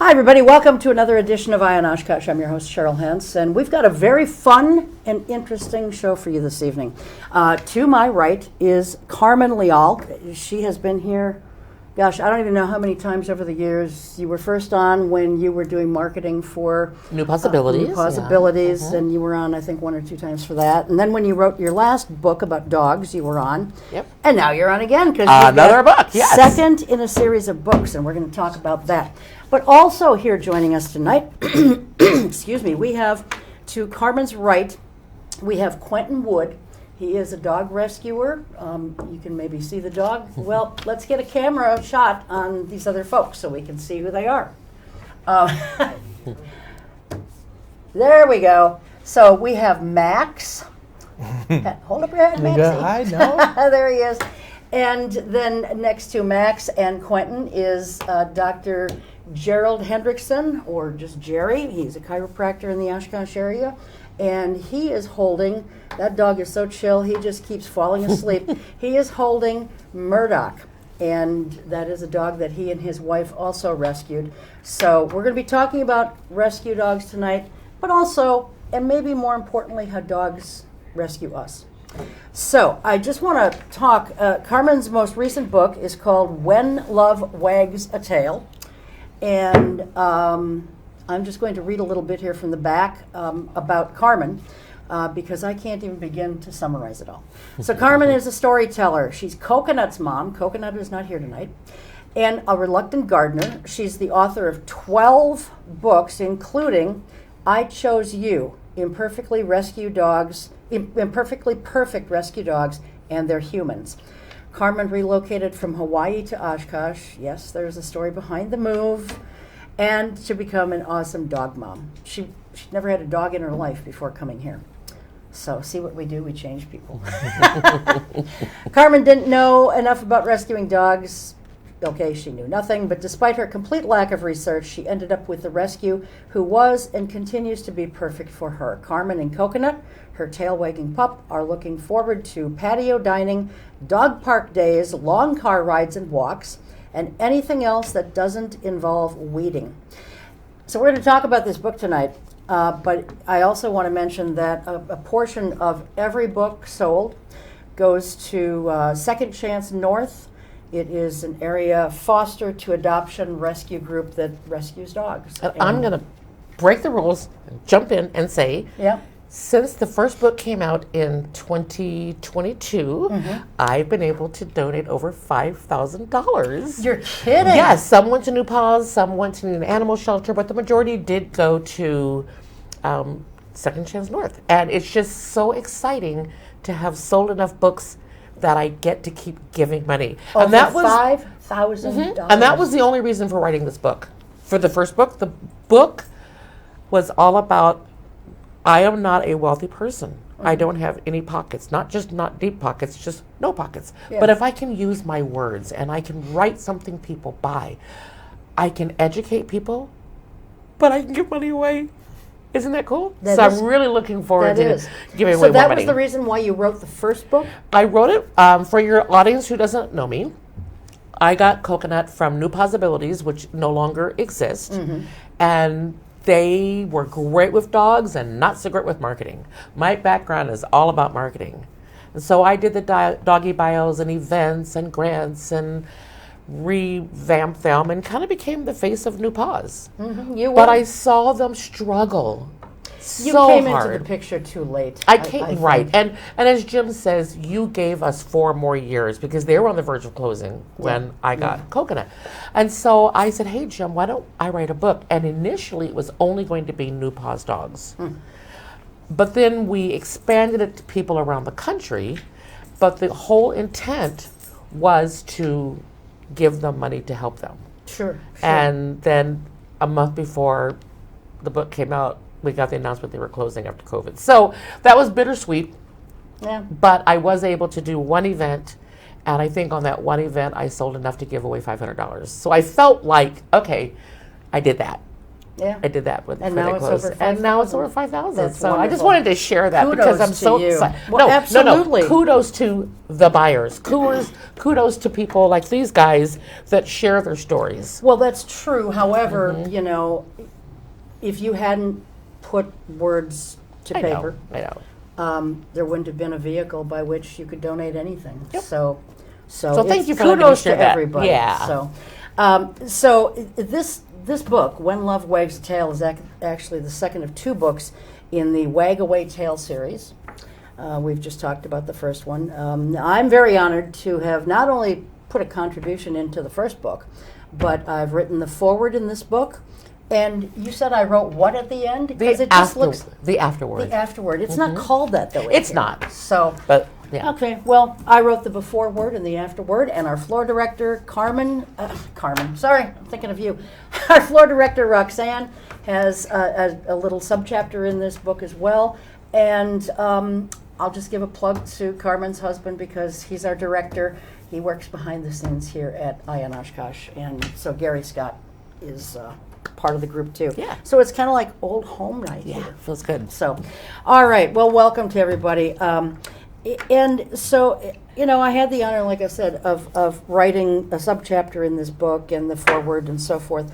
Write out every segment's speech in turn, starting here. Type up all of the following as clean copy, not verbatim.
Hi, everybody. Welcome to another edition of On Oshkosh. I'm your host, Cheryl Hentz, and we've got a very fun and interesting show for you this evening. To my right is Carmen Leal. She has been here, gosh, I don't even know how many times over the years. You were first on when you were doing marketing for New Possibilities. New Possibilities, yeah. and you were on, I think, 1 or 2 times for that. And then when you wrote your last book about dogs, you were on. Yep. And now you're on again because another book. Yes. Second in a series of books, and we're going to talk about that. But also here joining us tonight, excuse me, we have to Carmen's right, we have Quentin Wood. He is a dog rescuer. You can maybe see the dog. Well, let's get a camera shot on these other folks so we can see who they are. There we go. So we have Max. Hold up your head, Maxie. Hi, no. There he is. And then next to Max and Quentin is Dr. Gerald Hendrickson, or just Jerry. He's a chiropractor in the Oshkosh area. And he is holding, that dog is so chill, he just keeps falling asleep. He is holding Murdoch. And that is a dog that he and his wife also rescued. So we're going to be talking about rescue dogs tonight, but also, and maybe more importantly, how dogs rescue us. So I just want to talk, Carmen's most recent book is called When Love Wags a Tail. And I'm just going to read a little bit here from the back about Carmen because I can't even begin to summarize it all. So Carmen is a storyteller. She's Coconut's mom. Coconut is not here tonight. And a reluctant gardener. She's the author of 12 books, including I Chose You, Imperfectly Perfect Rescue Dogs and Their Humans. Carmen relocated from Hawaii to Oshkosh. Yes, there's a story behind the move. And to become an awesome dog mom. She never had a dog in her life before coming here. So see what we do, we change people. Carmen didn't know enough about rescuing dogs. Okay, she knew nothing, but despite her complete lack of research, she ended up with the rescue who was and continues to be perfect for her. Carmen and Coconut, her tail-wagging pup, are looking forward to patio dining, dog park days, long car rides and walks, and anything else that doesn't involve weeding. So we're going to talk about this book tonight, but I also want to mention that a portion of every book sold goes to Second Chance North. It is an area foster to adoption rescue group that rescues dogs. I'm going to break the rules, jump in and say, yeah. Since the first book came out in 2022, I've been able to donate over $5,000. You're kidding? Yes, some went to New Paws, some went to an animal shelter, but the majority did go to Second Chance North. And it's just so exciting to have sold enough books that I get to keep giving money. Over and that was $5,000. And that was the only reason for writing this book. For the first book, the book was all about I am not a wealthy person. I don't have any pockets, not deep pockets, just no pockets. Yes. But if I can use my words and I can write something people buy, I can educate people, but I can give money away. Isn't that cool? I'm really looking forward to giving away more money. So that was the reason why you wrote the first book? I wrote it for your audience who doesn't know me. I got Coconut from New Possibilities, which no longer exist, and they were great with dogs and not so great with marketing. My background is all about marketing. And so I did the doggy bios and events and grants and revamped them and kind of became the face of New Paws. But I saw them struggle You so came hard. into the picture too late. I came, right. And as Jim says, you gave us 4 more years because they were on the verge of closing when I got Coconut. And so I said, hey, Jim, why don't I write a book? And initially it was only going to be New Paws dogs. But then we expanded it to people around the country. But the whole intent was to give them money to help them. Sure. And then a month before the book came out, we got the announcement they were closing after COVID. So that was bittersweet. Yeah. But I was able to do one event, and I think on that one event I sold enough to give away $500. So I felt like, okay, I did that. Yeah. I did that with And for now the it's clothes. over And now it's 5,000. over 5,000. That's So I just wonderful. wanted to share that because Kudos I'm to so you. excited. Well, absolutely. No. Kudos to the buyers. Kudos to people like these guys that share their stories. Well, that's true. However, Mm-hmm. If you hadn't put words to paper, I know. there wouldn't have been a vehicle by which you could donate anything. Yep. So thank it's you for letting me kudos share to that. everybody. Yeah. So this book, When Love Wags a Tail, is actually the second of two books in the Wag Away Tail series. We've just talked about the first one. I'm very honored to have not only put a contribution into the first book, but I've written the foreword in this book. And you said I wrote what at the end? Because it just looks the afterward. the afterword. It's not called that though. It's not. So, But yeah. okay. Well, I wrote the before word and the afterword, and our floor director Carmen. Sorry, I'm thinking of you. Our floor director Roxanne has a little subchapter in this book as well, and I'll just give a plug to Carmen's husband because he's our director. He works behind the scenes here at On Oshkosh, and so Gary Scott is part of the group too. Yeah. So it's kind of like old home right Yeah, here. feels good. So, all right. Well, welcome to everybody. And so, I had the honor, like I said, of writing a subchapter in this book and the foreword and so forth.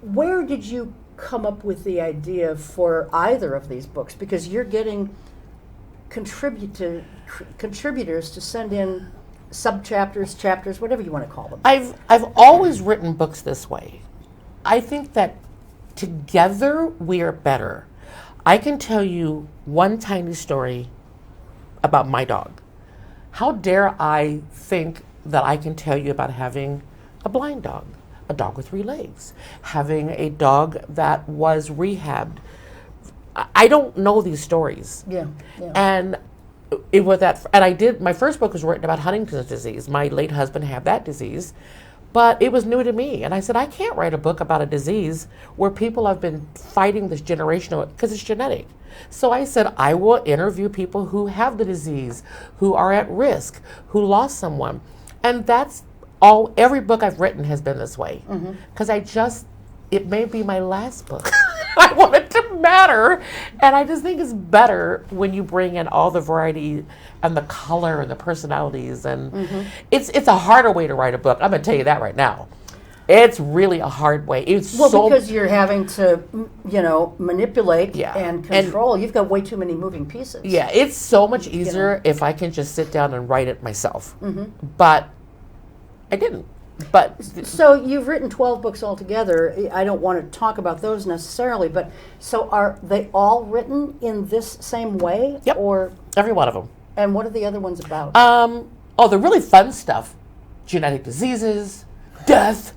Where did you come up with the idea for either of these books? Because you're getting contributors to send in subchapters, chapters, whatever you want to call them. I've always written books this way. I think that together we are better. I can tell you one tiny story about my dog. How dare I think that I can tell you about having a blind dog, a dog with 3 legs, having a dog that was rehabbed. I don't know these stories. Yeah. And it was that, and I did, my first book was written about Huntington's disease. My late husband had that disease, but it was new to me. And I said, I can't write a book about a disease where people have been fighting this generational, because it's genetic. So I said, I will interview people who have the disease, who are at risk, who lost someone. And that's all, every book I've written has been this way. Because it may be my last book. I want it to matter. And I just think it's better when you bring in all the variety and the color and the personalities. And it's a harder way to write a book. I'm going to tell you that right now. It's really a hard way. Because you're having to, manipulate Yeah. and control. You've got way too many moving pieces. Yeah, it's so much easier if I can just sit down and write it myself. But I didn't. But So you've written 12 books altogether. I don't want to talk about those necessarily, but so are they all written in this same way? Yep. Or every one of them. and what are the other ones about? The really fun stuff: genetic diseases, death,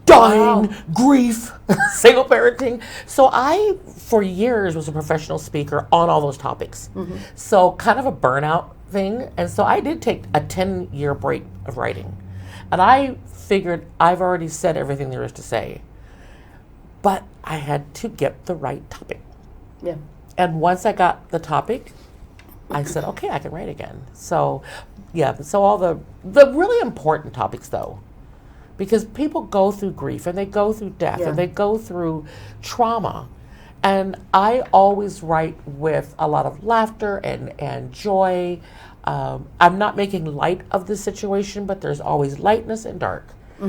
dying, Wow. grief, single parenting. So I, for years, was a professional speaker on all those topics. So kind of a burnout thing. And so I did take a 10-year break of writing. And I figured I've already said everything there is to say. But I had to get the right topic. Yeah. And once I got the topic, I said, okay, I can write again. So, yeah, so all the really important topics, though, because people go through grief and they go through death Yeah. and they go through trauma. And I always write with a lot of laughter and joy. I'm not making light of the situation, but there's always lightness and dark.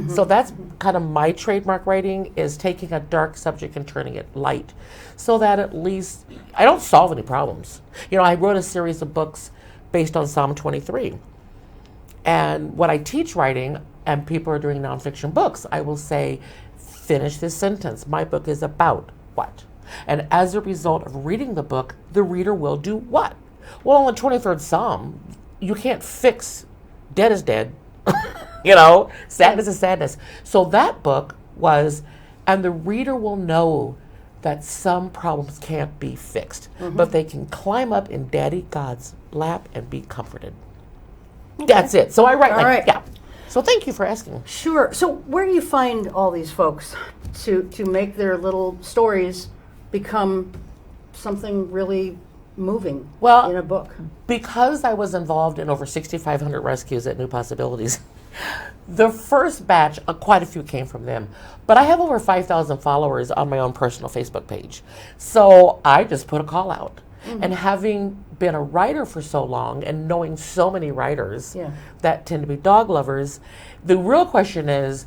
So that's kind of my trademark writing, is taking a dark subject and turning it light, so that at least I don't solve any problems. I wrote a series of books based on Psalm 23. And when I teach writing and people are doing nonfiction books, I will say, finish this sentence. My book is about what? And as a result of reading the book, the reader will do what? Well, on the 23rd Psalm, you can't fix dead is dead. Sadness is sadness. So that book was, and the reader will know that some problems can't be fixed, but they can climb up in Daddy God's lap and be comforted. Okay. That's it. So I write All right. yeah. So thank you for asking. Sure. So where do you find all these folks to make their little stories become something really moving in a book? Because I was involved in over 6,500 rescues at New Possibilities, The first batch, quite a few came from them. But I have over 5,000 followers on my own personal Facebook page. So I just put a call out. And having been a writer for so long and knowing so many writers that tend to be dog lovers, the real question is,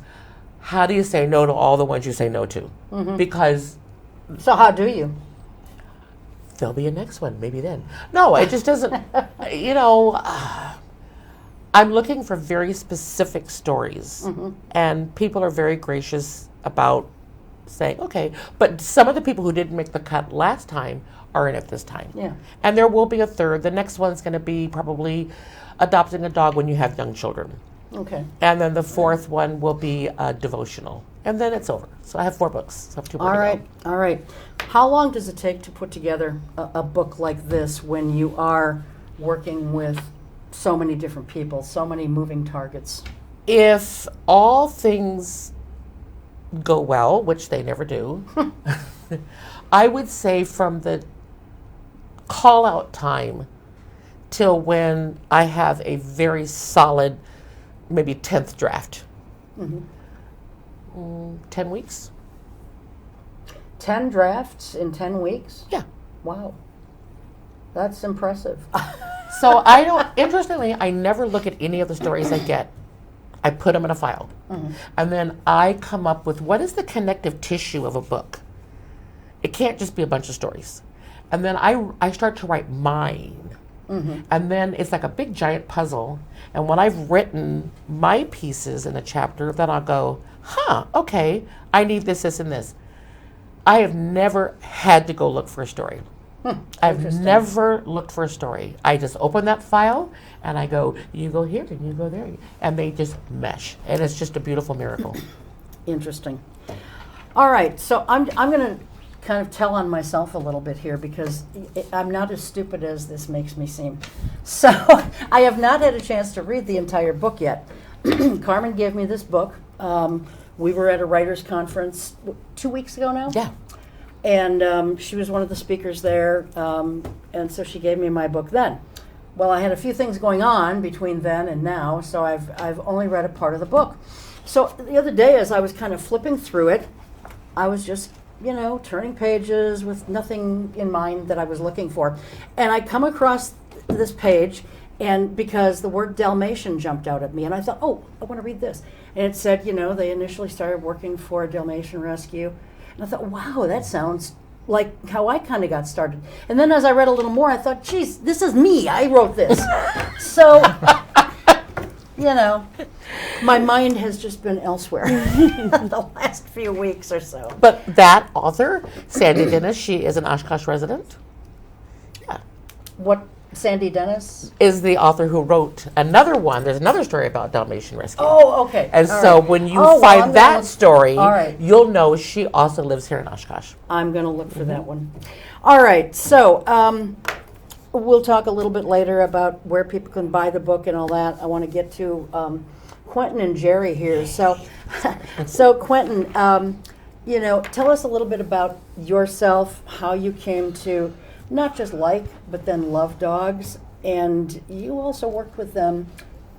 how do you say no to all the ones you say no to? Because... So how do you? There'll be a next one, maybe then. No, it just doesn't, you know... I'm looking for very specific stories, and people are very gracious about saying, okay, but some of the people who didn't make the cut last time are in it this time. Yeah. And there will be a third. The next one's going to be probably adopting a dog when you have young children. Okay. And then the fourth one will be devotional. And then it's over. So I have 4 books. So I have 2 more to go. All right. How long does it take to put together a book like this when you are working with so many different people, so many moving targets? If all things go well, which they never do, I would say from the call out time till when I have a very solid, maybe 10th draft. 10 weeks. 10 drafts in 10 weeks? Yeah. Wow. That's impressive. So I don't, interestingly, I never look at any of the stories I get. I put them in a file. And then I come up with what is the connective tissue of a book. It can't just be a bunch of stories. And then I start to write mine. And then it's like a big giant puzzle. And when I've written my pieces in a chapter, then I'll go, okay, I need this, this, and this. I have never had to go look for a story. I've never looked for a story. I just open that file and I go, you go here and you go there. And they just mesh. And it's just a beautiful miracle. Interesting. All right, so I'm going to kind of tell on myself a little bit here because I'm not as stupid as this makes me seem. So I have not had a chance to read the entire book yet. Carmen gave me this book. We were at a writers' conference 2 weeks ago now. Yeah. And she was one of the speakers there, and so she gave me my book then. Well, I had a few things going on between then and now, so I've only read a part of the book. So the other day, as I was kind of flipping through it, I was just, turning pages with nothing in mind that I was looking for. And I come across this page, and because the word Dalmatian jumped out at me, and I thought, oh, I want to read this. And it said, they initially started working for a Dalmatian rescue. And I thought, wow, that sounds like how I kind of got started. And then as I read a little more, I thought, geez, this is me. I wrote this. So, my mind has just been elsewhere the last few weeks or so. But that author, Sandy Dennis, she is an Oshkosh resident. Yeah. What, Sandy Dennis? Is the author who wrote another one. There's another story about Dalmatian rescue. Oh, okay. And all so right. when you find that story, all right, you'll know she also lives here in Oshkosh. I'm going to look for that one. All right. So we'll talk a little bit later about where people can buy the book and all that. I want to get to Quentin and Jerry here. So, Quentin, tell us a little bit about yourself, how you came to not just like, but then love dogs. And you also worked with them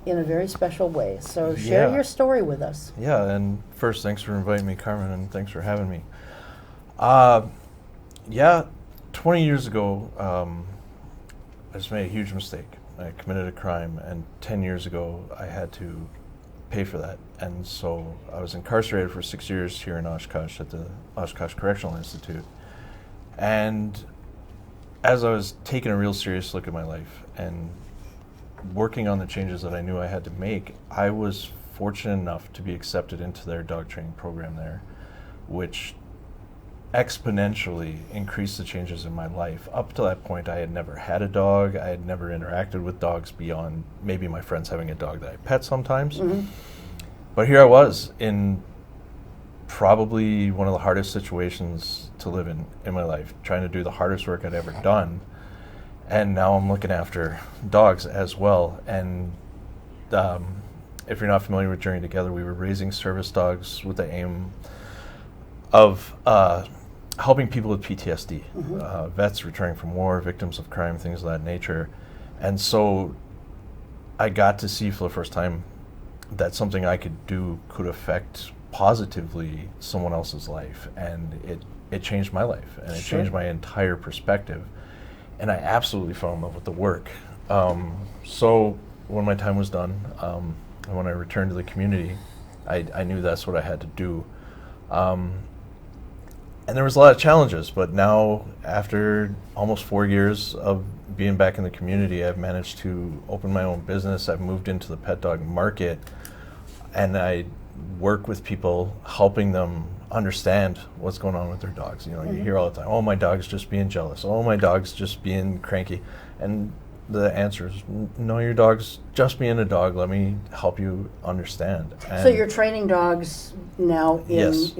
in a very special way. So share your story with us. Yeah, and first, thanks for inviting me, Carmen, and thanks for having me. 20 years ago, I just made a huge mistake. I committed a crime, and 10 years ago, I had to pay for that. And so I was incarcerated for 6 years here in Oshkosh at the Oshkosh Correctional Institute. And as I was taking a real serious look at my life and working on the changes that I knew I had to make, I was fortunate enough to be accepted into their dog training program there, which exponentially increased the changes in my life. Up to that point, I had never had a dog. I had never interacted with dogs beyond maybe my friends having a dog that I pet sometimes. But here I was in probably one of the hardest situations to live in my life, trying to do the hardest work I'd ever done. And now I'm looking after dogs as well. And if you're not familiar with Journey Together, we were raising service dogs with the aim of helping people with PTSD, vets returning from war, victims of crime, things of that nature. And so I got to see for the first time that something I could do could affect positively someone else's life, and it changed my life, and it changed my entire perspective, and I absolutely fell in love with the work. So when my time was done, and when I returned to the community, I knew that's what I had to do. And there was a lot of challenges, but now, after almost 4 years of being back in the community, I've managed to open my own business. I've moved into the pet dog market, and I work with people, helping them understand what's going on with their dogs. You know, you hear all the time, "Oh, my dog's just being jealous. Oh, my dog's just being cranky." And the answer is, no, your dog's just being a dog. Let me help you understand. And so you're training dogs now in, Yes.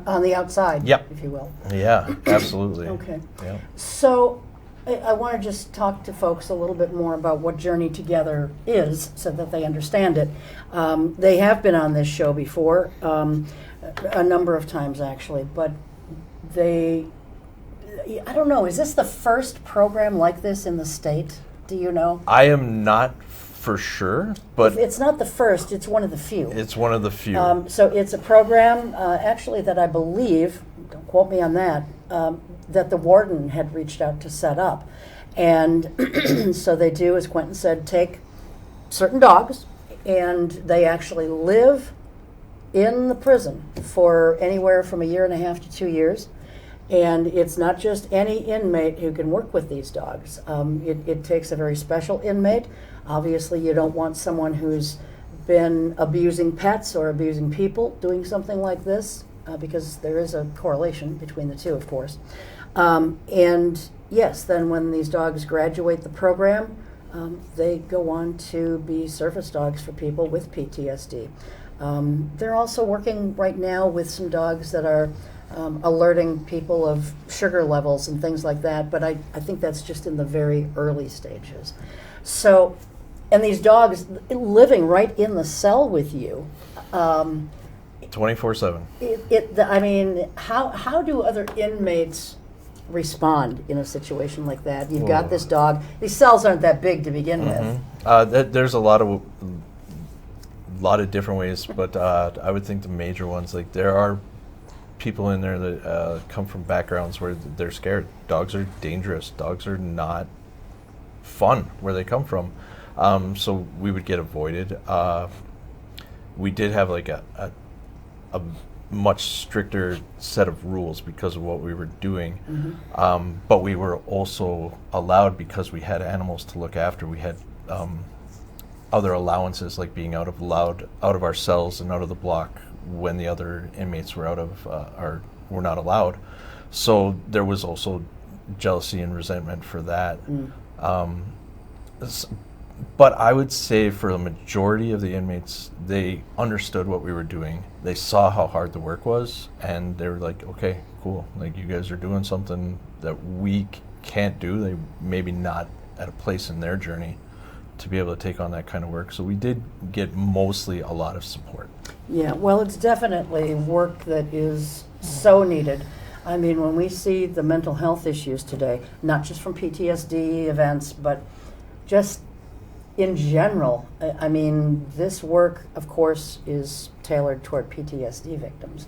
On the outside, Yep. if you will. Yeah, absolutely. Okay. Yeah. So I want to just talk to folks a little bit more about what Journey Together is so that they understand it. They have been on this show before, a number of times actually, but I don't know, is this the first program like this in the state? Do you know? I am not for sure, but It's not the first, it's one of the few. it's one of the few. So it's a program, actually, that I believe, don't quote me on that, that the warden had reached out to set up. And so they do, as Quentin said, take certain dogs, and they actually live in the prison for anywhere from 1.5 to 2 years. And it's not just any inmate who can work with these dogs. It takes a very special inmate. Obviously, you don't want someone who's been abusing pets or abusing people doing something like this, because there is a correlation between the two, of course. And yes, then when these dogs graduate the program, they go on to be service dogs for people with PTSD. They're also working right now with some dogs that are alerting people of sugar levels and things like that, but I think that's just in the very early stages. So, and these dogs living right in the cell with you, 24/7. I mean, how do other inmates respond in a situation like that? You've got this dog. These cells aren't that big to begin with. There's a lot of different ways, but I would think the major ones, like there are people in there that come from backgrounds where they're scared. Dogs are dangerous. Dogs are not fun where they come from. So we would get avoided. We did have like a much stricter set of rules because of what we were doing. But we were also allowed, because we had animals to look after, we had other allowances, like being out of our cells and out of the block when the other inmates were were not allowed. So there was also jealousy and resentment for that. But I would say for the majority of the inmates, they understood what we were doing. They saw how hard the work was, and they were like, okay, cool. Like, you guys are doing something that we can't do. They maybe not at a place in their journey to be able to take on that kind of work. So we did get mostly a lot of support. Yeah, well, it's definitely work that is so needed. I mean, when we see the mental health issues today, not just from PTSD events, but just in general, I mean, this work, of course, is tailored toward PTSD victims,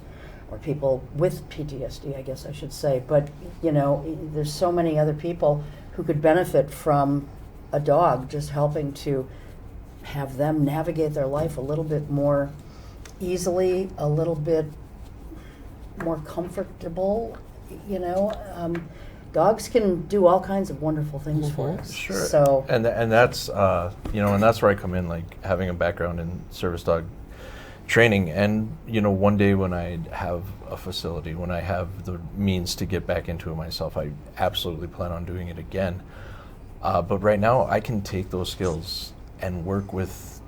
or people with PTSD, I guess I should say. But, you know, there's so many other people who could benefit from a dog just helping to have them navigate their life a little bit more easily, a little bit more comfortable, you know. Dogs can do all kinds of wonderful things for us. Sure. So, and that's and that's where I come in, like having a background in service dog training. And one day when I have a facility, when I have the means to get back into it myself, I absolutely plan on doing it again. But right now, I can take those skills and work with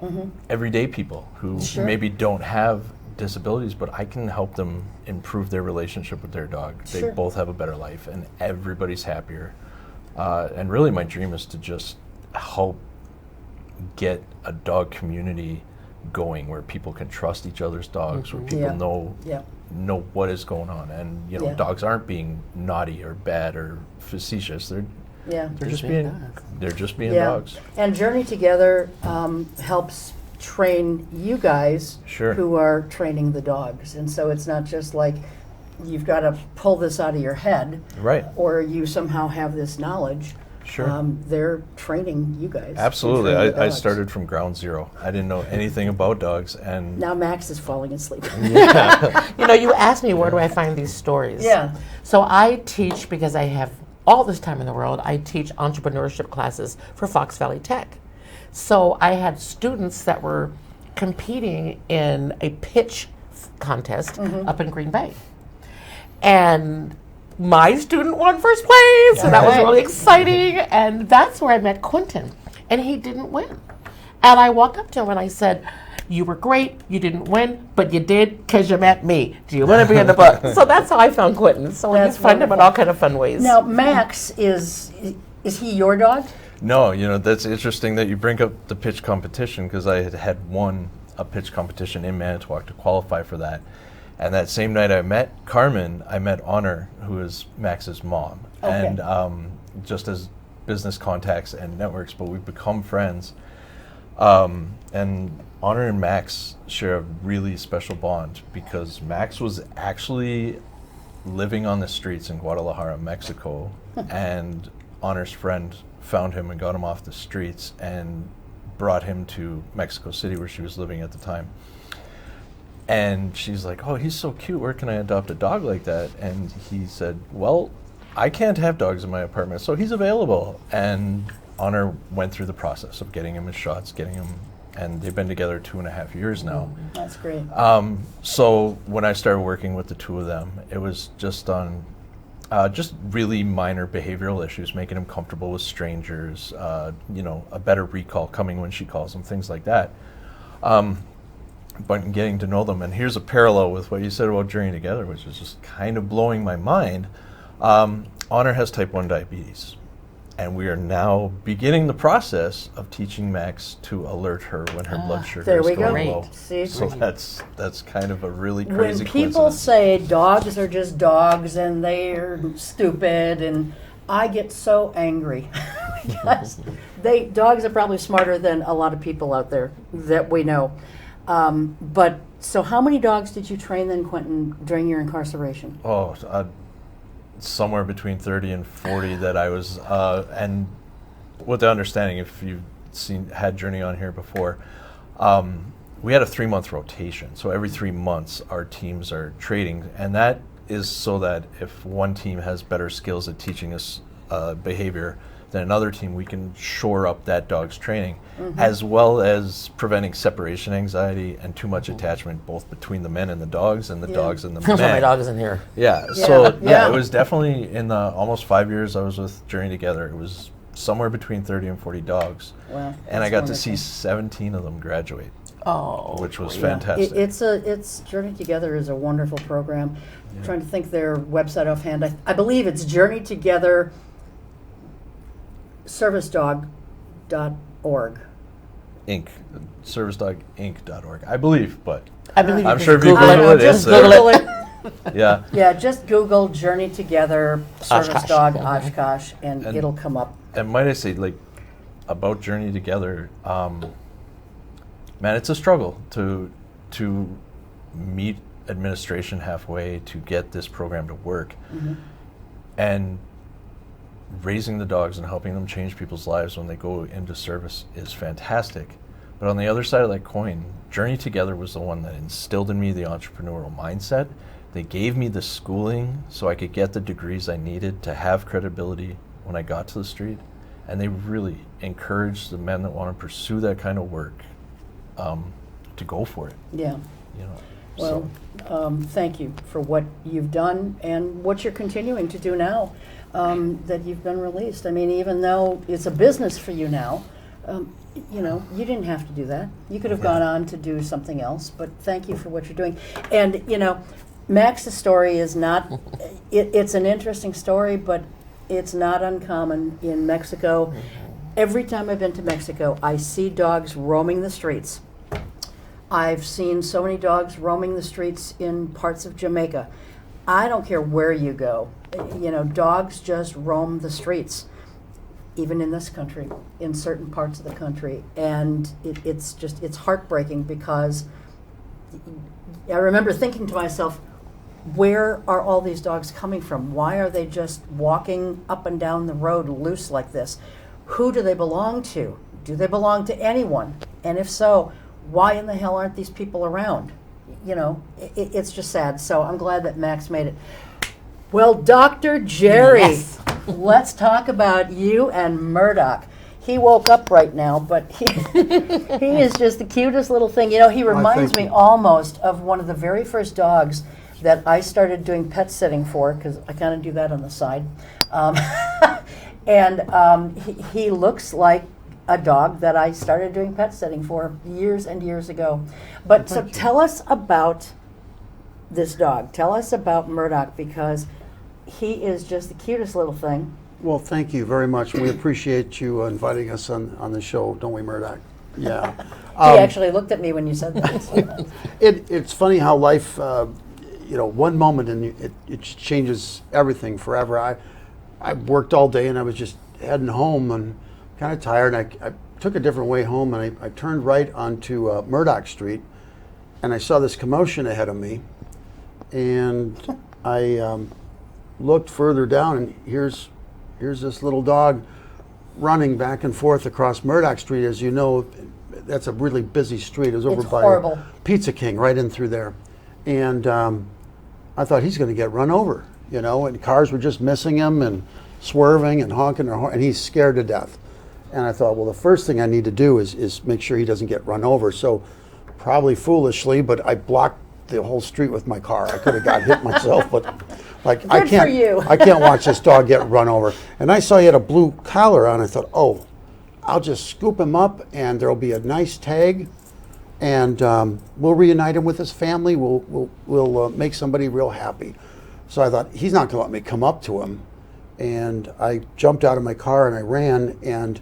everyday people who maybe don't have disabilities, but I can help them improve their relationship with their dog. They both have a better life, and everybody's happier. And really, my dream is to just help get a dog community going where people can trust each other's dogs, where people know what is going on, and dogs aren't being naughty or bad or facetious. They're just being dogs. And Journey Together helps train you guys Sure. who are training the dogs. And so it's not just like you've got to pull this out of your head, Right. or you somehow have this knowledge. Sure. They're training you guys. to Absolutely. train the I dogs. started from ground zero. I didn't know anything about dogs, and Now Max is falling asleep. You know, you asked me where do I find these stories. Yeah. So I teach, because I have all this time in the world, I teach entrepreneurship classes for Fox Valley Tech. So I had students that were competing in a pitch contest up in Green Bay. And my student won first place, and that was really exciting. And that's where I met Quentin, and he didn't win. And I walked up to him and I said, "You were great. You didn't win, but you did because you met me. Do you want to be in the book?" So that's how I found Quentin. So you That's find him in wonderful. all kind of fun ways. Now Max is he your dog? no, that's interesting that you bring up the pitch competition, because I had won a pitch competition in Manitowoc to qualify for that. And that same night I met Carmen, I met Honor, who is Max's mom. Okay. And just as business contacts and networks, but we've become friends. And Honor and Max share a really special bond, because Max was actually living on the streets in Guadalajara, Mexico, and Honor's friend found him and got him off the streets and brought him to Mexico City, where she was living at the time. And she's like, "Oh, he's so cute. Where can I adopt a dog like that?" And he said, "Well, I can't have dogs in my apartment, so he's available." And Honor went through the process of getting him his shots, and they've been together 2.5 years now. That's great. So when I started working with the two of them, it was just on just really minor behavioral issues, making him comfortable with strangers, a better recall coming when she calls him, things like that. But getting to know them. And here's a parallel with what you said about Journey Together, which is just kind of blowing my mind. Honor has type 1 diabetes. And we are now beginning the process of teaching Max to alert her when her blood sugar there is we go. going low. See? So that's kind of a really When crazy people coincidence. say dogs are just dogs and they're stupid, and I get so angry because dogs are probably smarter than a lot of people out there that we know. But so how many dogs did you train then, Quentin, during your incarceration? Somewhere between 30 and 40 that I was, and with the understanding, if you've had Journey on here before, we had a 3-month rotation. So every 3 months our teams are trading, and that is so that if one team has better skills at teaching us behavior than another team, we can shore up that dog's training, as well as preventing separation anxiety and too much attachment, both between the men and the dogs, and the dogs and the That's why my men. dog is in here. Yeah. Yeah. So Yeah. it was definitely in the almost 5 years I was with Journey Together. It was somewhere between 30 and 40 dogs, Wow, and I that's got to see wonderful. 17 of them graduate, Oh. which was yeah. fantastic. It's Journey Together is a wonderful program. I'm trying to think their website offhand. I believe it's Journey Together servicedog.org. Inc. servicedoginc.org, I believe, but I believe you I'm can sure if you Google Google it. it, Just it's Google there. it. Yeah. Yeah, just Google Journey Together Service Oshkosh. Dog Oshkosh, and And- it'll come up. And might I say, about Journey Together, man, it's a struggle to meet administration halfway to get this program to work. And raising the dogs and helping them change people's lives when they go into service is fantastic. But on the other side of that coin, Journey Together was the one that instilled in me the entrepreneurial mindset. They gave me the schooling so I could get the degrees I needed to have credibility when I got to the street. And they really encouraged the men that want to pursue that kind of work to go for it. Yeah. So. Well, thank you for what you've done and what you're continuing to do now that you've been released. I mean, even though it's a business for you now, you didn't have to do that. You could have gone on to do something else, but thank you for what you're doing. And, Max's story is not, it's an interesting story, but it's not uncommon in Mexico. Every time I've been to Mexico, I see dogs roaming the streets. I've seen so many dogs roaming the streets in parts of Jamaica. I don't care where you go. Dogs just roam the streets. even in this country, in certain parts of the country. And it's heartbreaking because I remember thinking to myself, where are all these dogs coming from? Why are they just walking up and down the road loose like this? Who do they belong to? Do they belong to anyone? And if so, why in the hell aren't these people around? You know, it's just sad. So I'm glad that Max made it. Well, Dr. Jerry, Yes. let's talk about you and Murdoch. He woke up right now, but he is just the cutest little thing. You know, he reminds me almost of one of the very first dogs that I started doing pet sitting for, because I kind of do that on the side. He looks like a dog that I started doing pet sitting for years and years ago. But so tell us about this dog. Tell us about Murdoch, because he is just the cutest little thing. Well, thank you very much. We appreciate you inviting us on the show, don't we, Murdoch? Yeah. He actually looked at me when you said that. It's funny how life, one moment and it changes everything forever. I worked all day and I was just heading home and kind of tired. I took a different way home and I turned right onto Murdoch Street and I saw this commotion ahead of me. And I looked further down and here's this little dog running back and forth across Murdoch Street. As you know, that's a really busy street. It was over by horrible. Pizza King, right in through there. And I thought he's going to get run over, and cars were just missing him and swerving and honking their horn, and he's scared to death. And I thought, well, the first thing I need to do is make sure he doesn't get run over. So probably foolishly, but I blocked the whole street with my car. I could have got hit myself, but I Good for you. can't watch this dog get run over. And I saw he had a blue collar on. I thought, oh, I'll just scoop him up and there'll be a nice tag and we'll reunite him with his family. We'll make somebody real happy. So I thought, he's not gonna let me come up to him. And I jumped out of my car and I ran, and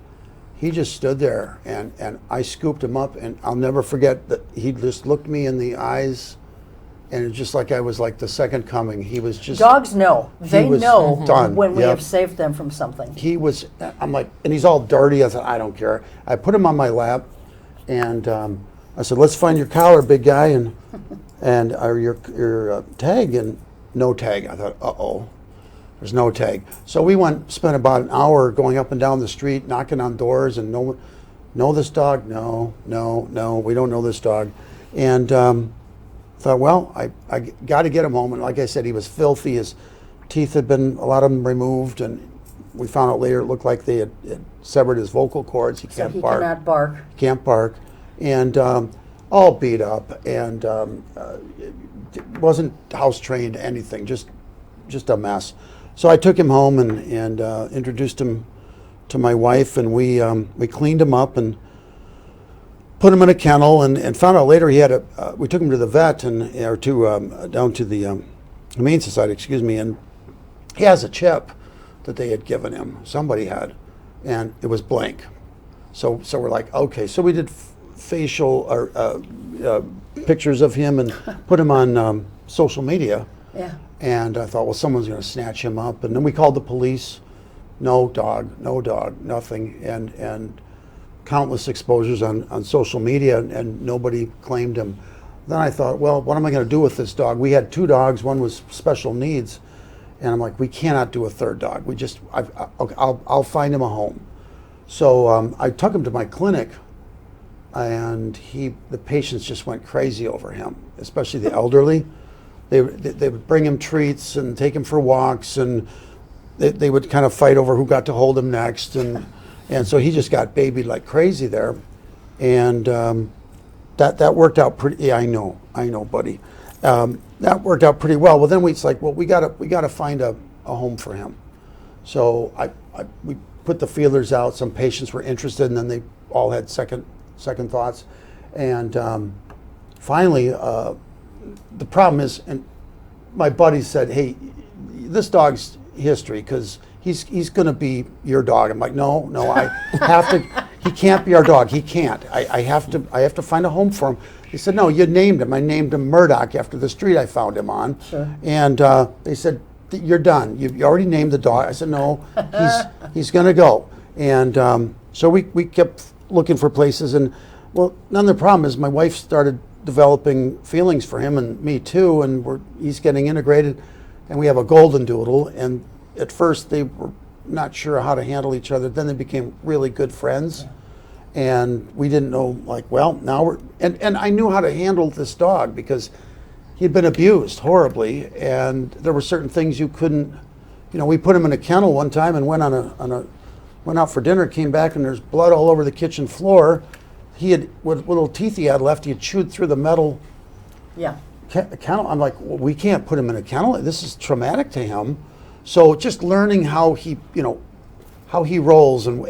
he just stood there, and I scooped him up, and I'll never forget that he just looked me in the eyes, and it's just like I was like the second coming. He was just... Dogs know. They was know done. when we Yep. have saved them from something. He was, I'm like, and he's all dirty. I thought, I don't care. I put him on my lap, and I said, let's find your collar, big guy, and your tag, and no tag. I thought, uh-oh. There's no tag. So we spent about an hour going up and down the street, knocking on doors, and know this dog? No, we don't know this dog. And thought, well, I got to get him home. And like I said, he was filthy. His teeth had been, a lot of them removed, and we found out later it looked like they had severed his vocal cords. He can't bark. Cannot bark. Can't bark. And all beat up, and wasn't house trained to anything, just a mess. So I took him home and introduced him to my wife, and we cleaned him up and put him in a kennel, and found out later he had we took him to the vet down to the Humane Society, excuse me, and he has a chip that they had given him, somebody had, and it was blank. So we're like, okay, so we did facial or pictures of him and put him on social media. Yeah. And I thought, well, someone's going to snatch him up. And then we called the police. No dog, nothing. And countless exposures on social media, and nobody claimed him. Then I thought, well, what am I going to do with this dog? We had 2 dogs. One was special needs. And I'm like, we cannot do a third dog. I'll find him a home. So I took him to my clinic, and the patients just went crazy over him, especially the elderly. They would bring him treats and take him for walks, and they would kind of fight over who got to hold him next, and so he just got babied like crazy there, and that worked out pretty. Yeah, I know, buddy. That worked out pretty well. Well, then we gotta find a home for him. So we put the feelers out. Some patients were interested, and then they all had second thoughts, and finally. The problem is, and my buddy said, hey, this dog's history, because he's going to be your dog. I'm like, no, I have to, he can't be our dog. He can't. I have to find a home for him. He said, no, you named him. I named him Murdoch after the street I found him on. Sure. And they said, you're done. You already named the dog. I said, no, he's going to go. And so we kept looking for places. And, well, none of the problem is my wife started developing feelings for him and me too, and he's getting integrated. And we have a golden doodle. And at first they were not sure how to handle each other. Then they became really good friends. And we didn't know, like, well, now and I knew how to handle this dog because he'd been abused horribly, and there were certain things you couldn't, we put him in a kennel one time and went went out for dinner, came back, and there's blood all over the kitchen floor. He had, what little teeth he had left, he had chewed through the metal kennel. I'm like, well, we can't put him in a kennel. This is traumatic to him. So just learning how he rolls and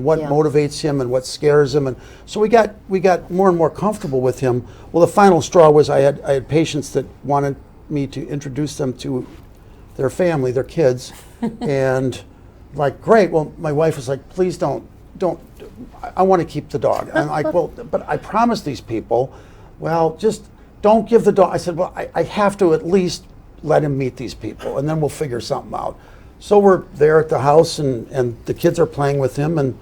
what motivates him and what scares him, and so we got more and more comfortable with him. Well, the final straw was I had patients that wanted me to introduce them to their family, their kids, and like, great. Well, my wife was like, please don't. I want to keep the dog. I'm like, well, but I promised these people. Well, just don't give the dog. I said, well, I have to at least let him meet these people, and then we'll figure something out. So we're there at the house, and the kids are playing with him, and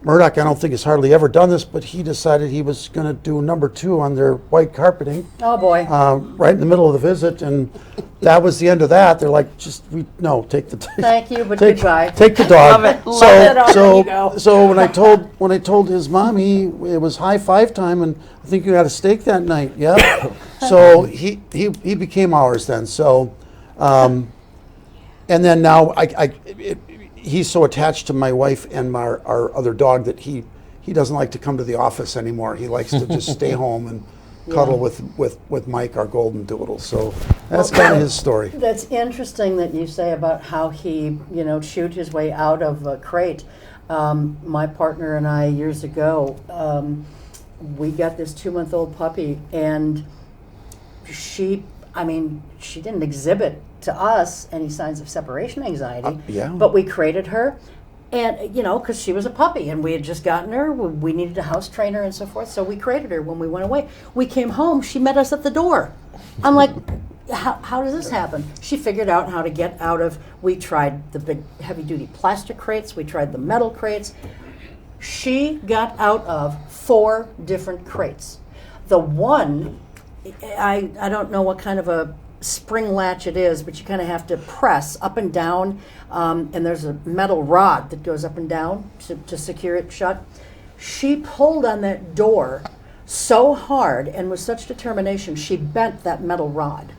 Murdoch, I don't think has hardly ever done this, but he decided he was going to do number 2 on their white carpeting. Oh, boy. Right in the middle of the visit, and that was the end of that. They're like, take the Thank you, but goodbye. Take the dog. Love it. So when I told his mommy it was high five time, and I think you had a steak that night. Yeah. So he became ours then. So. And then now he's so attached to my wife and our other dog that he doesn't like to come to the office anymore. He likes to just stay home and cuddle with Mike, our golden doodle. So that's kind of his story. That's interesting that you say about how he, chewed his way out of a crate. My partner and I, years ago, we got this 2-month-old puppy, and she didn't exhibit to us any signs of separation anxiety, but we crated her, and because she was a puppy and we had just gotten her, we needed a house trainer and so forth, so we crated her. When we went away, we came home, she met us at the door. I'm like, how does this happen? She figured out how to get out of, we tried the big heavy duty plastic crates, we tried the metal crates. She got out of 4 different crates. The one, I don't know what kind of a spring latch it is, but you kind of have to press up and down, and there's a metal rod that goes up and down to secure it shut. She pulled on that door so hard and with such determination, she bent that metal rod,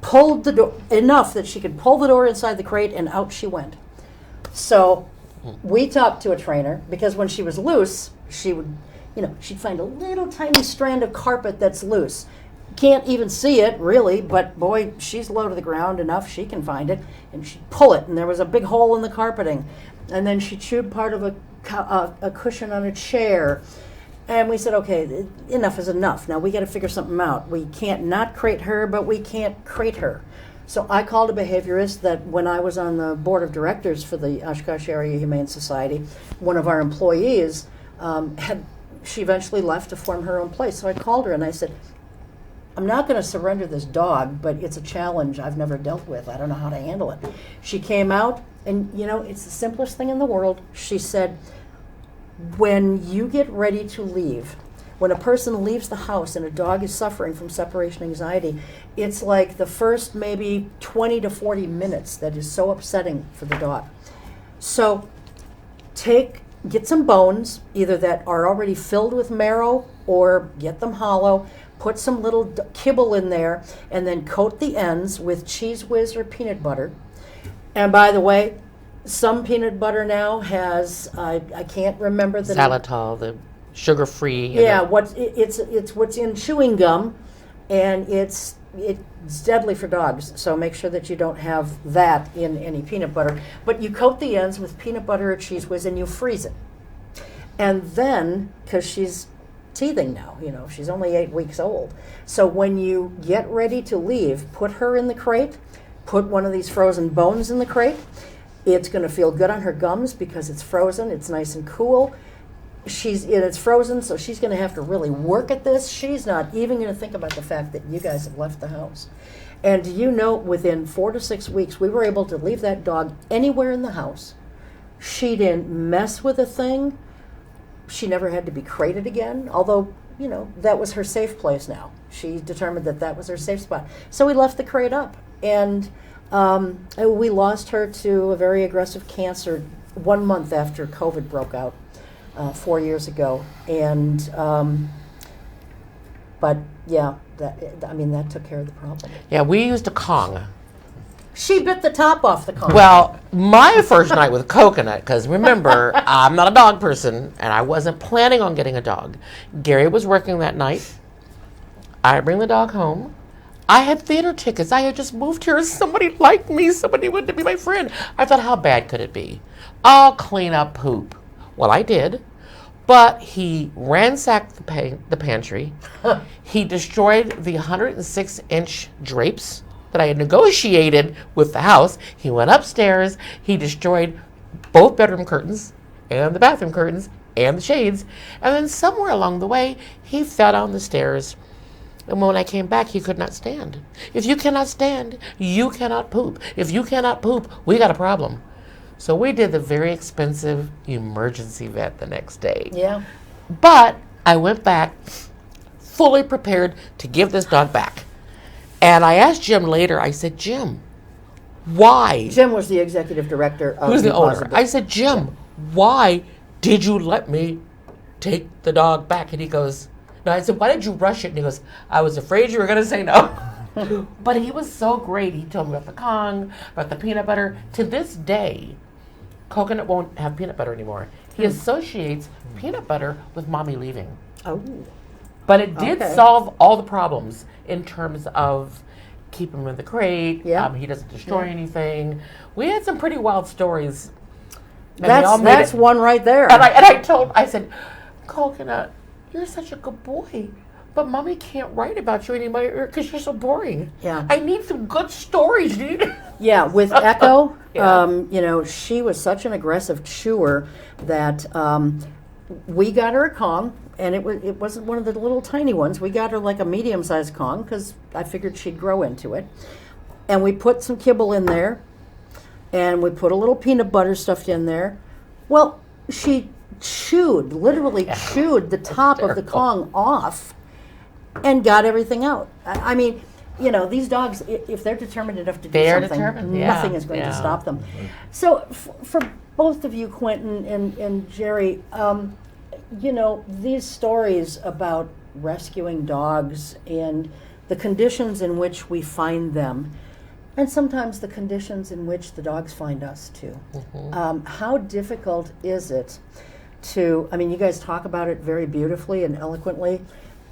pulled the door enough that she could pull the door inside the crate, and out she went. So we talked to a trainer, because when she was loose, she would, she'd find a little tiny strand of carpet that's loose. Can't even see it really, but boy, she's low to the ground enough, she can find it, and she'd pull it, and there was a big hole in the carpeting, and then she chewed part of a cushion on a chair, and we said, okay, enough is enough. Now we got to figure something out. We can't not crate her, but we can't crate her. So I called a behaviorist that when I was on the board of directors for the Oshkosh Area Humane Society, one of our employees she eventually left to form her own place. So I called her and I said, I'm not going to surrender this dog, but it's a challenge I've never dealt with. I don't know how to handle it. She came out, and it's the simplest thing in the world. She said, when you get ready to leave, when a person leaves the house and a dog is suffering from separation anxiety, it's like the first maybe 20 to 40 minutes that is so upsetting for the dog. So get some bones, either that are already filled with marrow or get them hollow. Put some little kibble in there, and then coat the ends with Cheese Whiz or peanut butter. And by the way, some peanut butter now has, I can't remember the xylitol, the sugar-free. Yeah, it's what's in chewing gum, and it's deadly for dogs. So make sure that you don't have that in any peanut butter. But you coat the ends with peanut butter or Cheese Whiz, and you freeze it. And then, because she's teething now, she's only 8 weeks old. So when you get ready to leave, put her in the crate, put one of these frozen bones in the crate. It's going to feel good on her gums because it's frozen, it's nice and cool. It's frozen, so she's going to have to really work at this. She's not even going to think about the fact that you guys have left the house. And within 4 to 6 weeks, we were able to leave that dog anywhere in the house She didn't mess with a thing. She never had to be crated again, although, that was her safe place now. She determined that was her safe spot. So we left the crate up. And we lost her to a very aggressive cancer 1 month after COVID broke out 4 years ago. And, but yeah, that took care of the problem. Yeah, we used a Kong. She bit the top off the Kong. Well, my first night with Coconut, because remember, I'm not a dog person, and I wasn't planning on getting a dog. Gary was working that night. I bring the dog home. I had theater tickets. I had just moved here. Somebody liked me. Somebody wanted to be my friend. I thought, how bad could it be? I'll clean up poop. Well, I did. But he ransacked the pantry. He destroyed the 106-inch drapes that I had negotiated with the house. He went upstairs. He destroyed both bedroom curtains and the bathroom curtains and the shades. And then somewhere along the way, he fell down the stairs. And when I came back, he could not stand. If you cannot stand, you cannot poop. If you cannot poop, we got a problem. So we did the very expensive emergency vet the next day. Yeah. But I went back fully prepared to give this dog back. And I asked Jim later, I said, Jim, why? Jim was the executive director of Who's the owner? Deposit. I said, Jim, why did you let me take the dog back? And he goes, no, I said, why did you rush it? And he goes, I was afraid you were going to say no. But he was so great. He told me about the Kong, about the peanut butter. To this day, Coconut won't have peanut butter anymore. He associates peanut butter with mommy leaving. Oh. But it did solve all the problems in terms of keep him in the crate. Yeah. He doesn't destroy anything. We had some pretty wild stories. And That's one right there. And I said, Coconut, you're such a good boy, but mommy can't write about you anymore because you're so boring. Yeah. I need some good stories, dude. Yeah, with Echo, Yeah. she was such an aggressive chewer that we got her a Kong, and it wasn't one of the little tiny ones. We got her like a medium-sized Kong because I figured she'd grow into it. And we put some kibble in there, and we put a little peanut butter stuffed in there. Well, she literally chewed the top of the Kong off and got everything out. I mean, these dogs, if they're determined enough to do something, nothing is going to stop them. So for both of you, Quentin and Jerry, these stories about rescuing dogs and the conditions in which we find them, and sometimes the conditions in which the dogs find us too. How difficult is it you guys talk about it very beautifully and eloquently,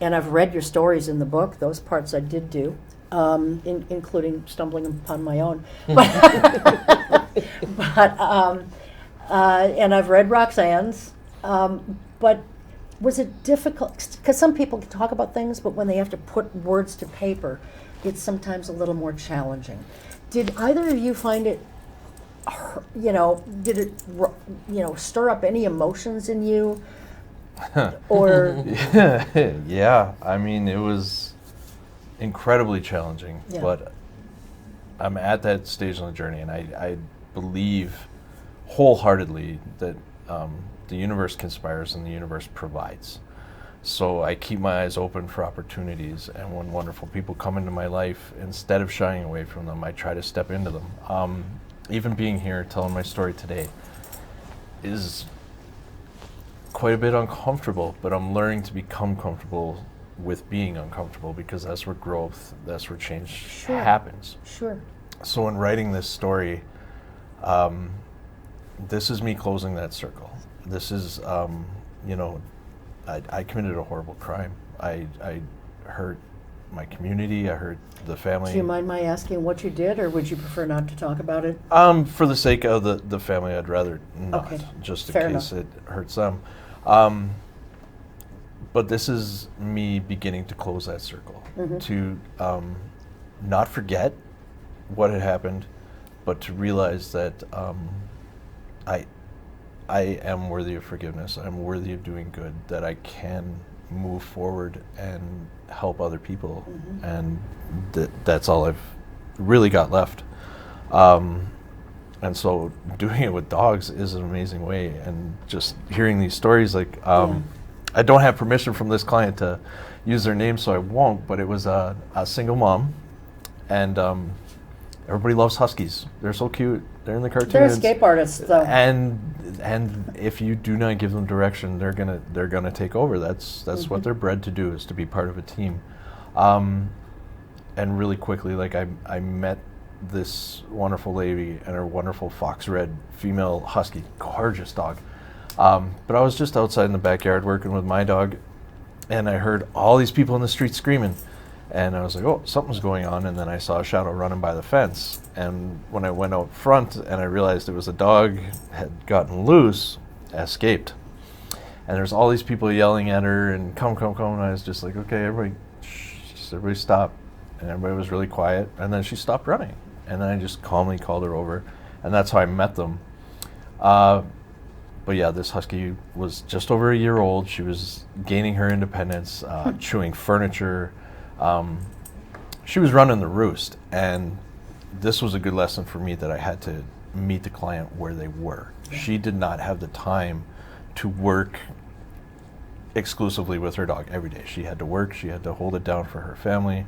and I've read your stories in the book. Those parts I did do, including stumbling upon my own. And I've read Roxanne's. But was it difficult? Because some people can talk about things, but when they have to put words to paper, it's sometimes a little more challenging. Did either of you find it, did it, stir up any emotions in you? Or yeah, it was incredibly challenging, but I'm at that stage on the journey, and I believe wholeheartedly that the universe conspires and the universe provides. So I keep my eyes open for opportunities, and when wonderful people come into my life, instead of shying away from them, I try to step into them. Even being here, telling my story today, is quite a bit uncomfortable, but I'm learning to become comfortable with being uncomfortable, because that's where growth, that's where change happens. Sure. So in writing this story, this is me closing that circle. This is, I committed a horrible crime. I hurt my community. I hurt the family. Do you mind my asking what you did, or would you prefer not to talk about it? For the sake of the family, I'd rather not, just in Fair case enough. it hurts them. But this is me beginning to close that circle, to not forget what had happened, but to realize that I am worthy of forgiveness. I'm worthy of doing good, that I can move forward and help other people. And that's all I've really got left. And And so doing it with dogs is an amazing way. And just hearing these stories, like, I don't have permission from this client to use their name, so I won't, but it was a single mom. And everybody loves huskies. They're so cute. They're in the cartoons. They're escape artists, though. And if you do not give them direction, they're gonna take over. That's what they're bred to do, is to be part of a team. And really quickly, like, I met this wonderful lady and her wonderful fox red female husky, gorgeous dog. But I was just outside in the backyard working with my dog, and I heard all these people in the street screaming. And I was like, oh, something's going on. And then I saw a shadow running by the fence. And when I went out front and I realized it was a dog had gotten loose, escaped. And there's all these people yelling at her and come. And I was just like, okay, everybody stop. And everybody was really quiet. And then she stopped running. And then I just calmly called her over. And that's how I met them. But yeah, this husky was just over a year old. She was gaining her independence, chewing furniture. She was running the roost, and this was a good lesson for me, that I had to meet the client where they were. Yeah. She did not have the time to work exclusively with her dog every day. She had to work, she had to hold it down for her family.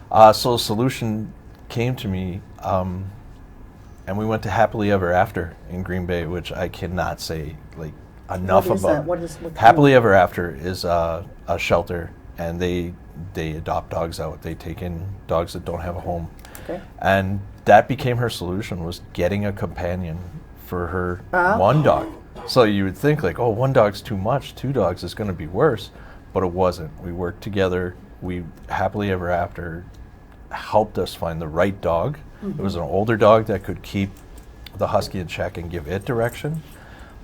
So a solution came to me, and we went to Happily Ever After in Green Bay, which I cannot say like enough about. What is that? Happily Ever After is a shelter, and they adopt dogs out. They take in dogs that don't have a home. Okay. And that became her solution, was getting a companion for her one dog. So you would think like, oh, one dog's too much, 2 dogs is going to be worse. But it wasn't. We worked together. We Happily Ever After helped us find the right dog. It was an older dog that could keep the husky in check and give it direction.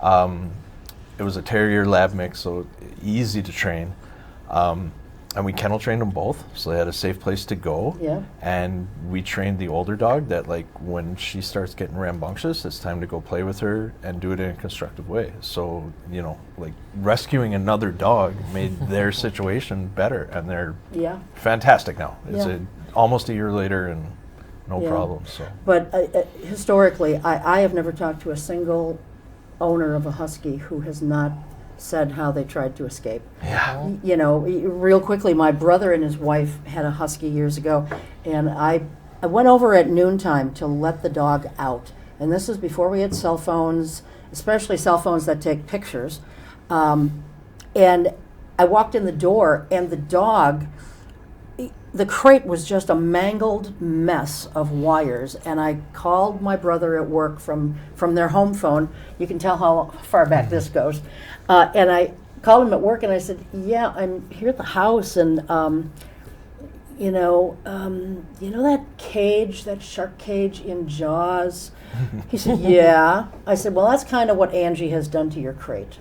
It was a terrier lab mix, so easy to train. And we kennel trained them both, so they had a safe place to go. Yeah. And we trained the older dog that, like, when she starts getting rambunctious, it's time to go play with her and do it in a constructive way. So, you know, like, rescuing another dog made their situation better, and they're fantastic now. It's almost a year later and no problem. So, but historically, I have never talked to a single owner of a husky who has not said how they tried to escape. Yeah. You know, real quickly, my brother and his wife had a husky years ago, and I went over at noontime to let the dog out. And this is before we had cell phones, especially cell phones that take pictures. And I walked in the door, and the dog, the crate was just a mangled mess of wires, and I called my brother at work from their home phone. You can tell how far back this goes. And I called him at work, and I said, yeah, I'm here at the house, and you know that cage, that shark cage in Jaws? He said, yeah. I said, well, that's kind of what Angie has done to your crate.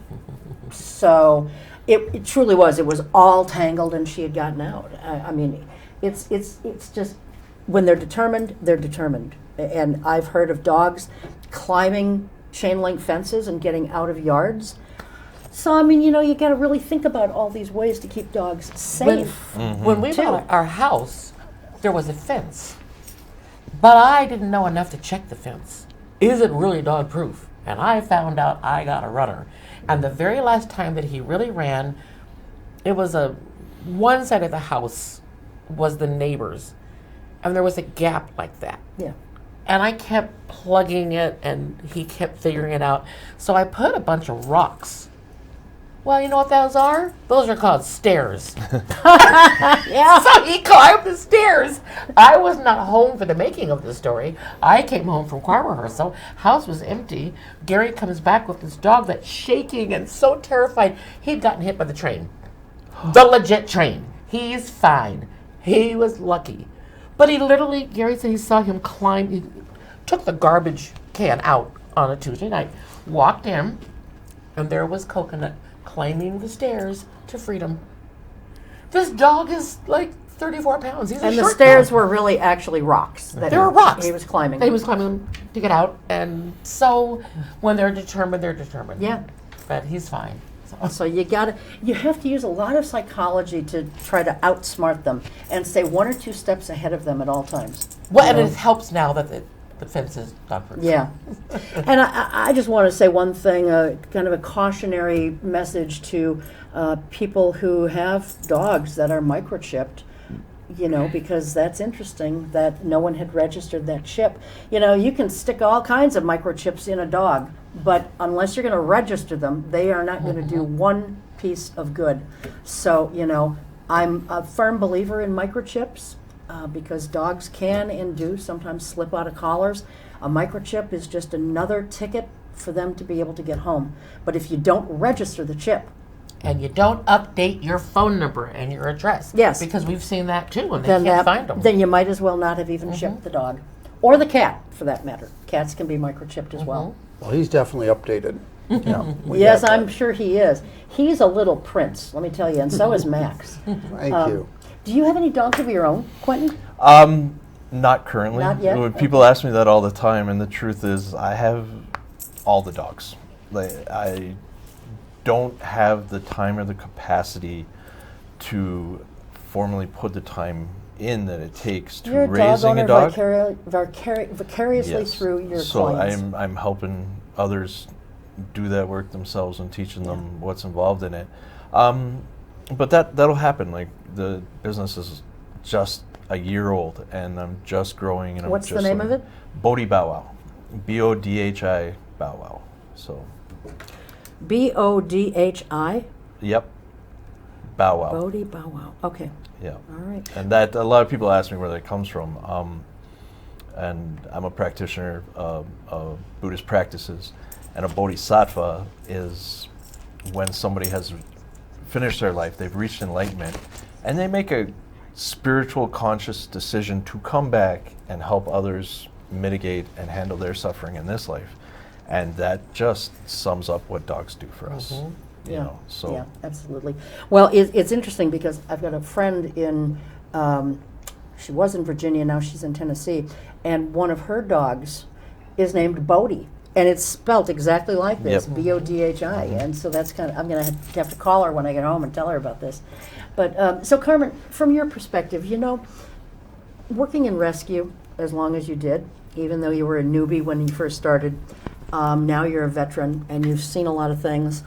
So it truly was. It was all tangled, and she had gotten out. I mean, it's just, when they're determined, they're determined. And I've heard of dogs climbing chain link fences and getting out of yards. So, I mean, you know, you got to really think about all these ways to keep dogs safe. When we bought our house, there was a fence. But I didn't know enough to check the fence. Is it really dog proof? And I found out I got a runner. And the very last time that he really ran, it was one side of the house was the neighbor's. And there was a gap like that. Yeah. And I kept plugging it, and he kept figuring it out. So I put a bunch of rocks. Well, you know what those are? Those are called stairs. Yeah. So he climbed the stairs. I was not home for the making of the story. I came home from choir rehearsal. House was empty. Gary comes back with this dog that's shaking and so terrified. He'd gotten hit by the train. The legit train. He's fine. He was lucky. But he literally, Gary said he saw him climb. He took the garbage can out on a Tuesday night, walked in, and there was Coconut climbing the stairs to freedom. This dog is like 34 pounds. He's and the stairs were really actually rocks. There were rocks. He was climbing. He was climbing them to get out. And so when they're determined, they're determined. Yeah. But he's fine. So you have to use a lot of psychology to try to outsmart them and stay 1 or 2 steps ahead of them at all times. Well, and it helps now that the fences, dog proof. Yeah. And I just want to say one thing, kind of a cautionary message to people who have dogs that are microchipped, because that's interesting that no one had registered that chip. You can stick all kinds of microchips in a dog, but unless you're going to register them, they are not going to do one piece of good. So, I'm a firm believer in microchips. Because dogs can and do sometimes slip out of collars. A microchip is just another ticket for them to be able to get home. But if you don't register the chip, and you don't update your phone number and your address, yes, because we've seen that too, and they can't find them. Then you might as well not have even chipped the dog, or the cat, for that matter. Cats can be microchipped as well. Well, he's definitely updated. Yeah, Yes, I'm sure he is. He's a little prince, let me tell you, and so is Max. Thank you. Do you have any dogs of your own, Quentin? Not currently. Not yet? People ask me that all the time, and the truth is, I have all the dogs. I don't have the time or the capacity to formally put the time in that it takes to You're raising a dog dog. owner vicariously Yes. through your So clients. I'm helping others do that work themselves and teaching them what's involved in it. But that'll happen. Like, the business is just a year old, and I'm just growing. And What's I'm the just name of it? Bodhi Bow Wow, BODHI Bow Wow. So, BODHI? yep, Bow Wow. Bodhi Bow Wow. Okay. Yeah, All right. and that a lot of people ask me where that comes from. And I'm a practitioner of Buddhist practices, and a bodhisattva is when somebody has finished their life, they've reached enlightenment, and they make a spiritual conscious decision to come back and help others mitigate and handle their suffering in this life. And that just sums up what dogs do for us. So Yeah, absolutely. Well, it's interesting because I've got a friend in, she was in Virginia, now she's in Tennessee, and one of her dogs is named Bodhi. And it's spelt exactly like this, Yep. BODHI. And so that's kind of, I'm going to have to call her when I get home and tell her about this. But so Carmen, from your perspective, working in rescue as long as you did, even though you were a newbie when you first started, now you're a veteran and you've seen a lot of things.